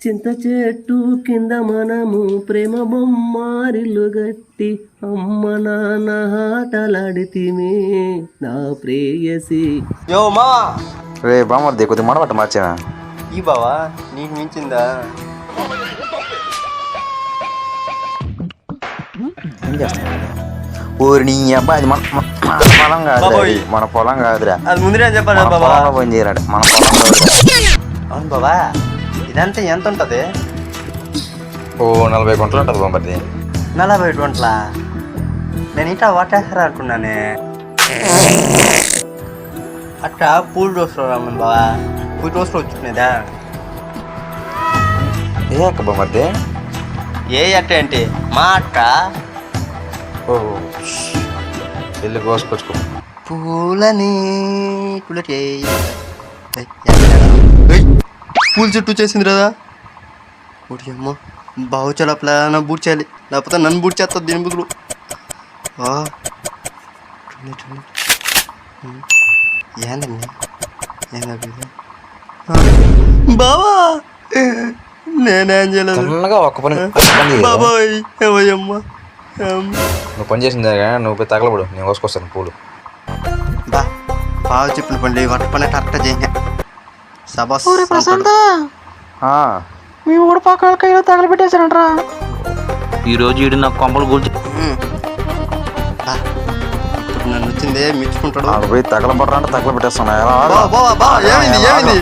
చింత చెట్టు కింద మనము ప్రేమ బొమ్మారిల్లు గట్టి అమ్మ నాన్న ఆటలాడితిమే నా ప్రేయసి. యో మావా రే బామర్ది కొద్దిగా మనబట్ట మార్చావా? ఈ బావా నీకు మించిందా? ఏం చేస్తున్నావు? ఊరి నీ అబ్బాయి అది మన పొలం కాదురా, మన పొలం కాదురా. అది ముందునే చెప్పాను బాబా. పని చేయరాడు, మన పొలం కాదురా. అవును బాబా, ఇదంతా ఎంత ఉంటుంది? ఓ 40 గుంటలు ఉంటుంది బామర్ది. 40 గుంటల? నేను ఇట్లా వాటేస్తారా అనుకున్నానే. అట్టా పూలు రోజులు రమ్మను బావా, పూలు రోజులు వచ్చుకునేదా? ఏ అక్క బామర్ది? ఏ అట్ట ఏంటి మా అక్క? ఓ వెళ్ళి కోసుకొచ్చుకో. పూలని పూల చుట్టూ చేసింది కదా. ఒకటి అమ్మ బావుచలప్లా బూట్ చేయాలి, లేకపోతే నన్ను బూట్ చేస్తుంది దీని బుద్ధులు. ఏందండి బావా, నేనేం చేయలేదు ఒక్క పని బాబాయ్. ఏమయ్యమ్మ నువ్వు పని చేసింది నువ్వు పోయి తగలబడు, నేను కోసుకొస్తాను పూలు. బా బాగా చెప్పిన పండి వంట పని కరెక్ట్ చేయ. సబాస్ ప్రశాంత, మేము కూడా పక్క కైలో తగలబెట్టేశారంట్రా. ఈరోజు ఈడు నాకు కొంపలు కూల్చి ఇప్పుడు నన్ను వచ్చిందే మెచ్చుకుంటాడు. పోయి తగలబడరా అంటే తగలబెట్టేస్తాను. ఏమైంది?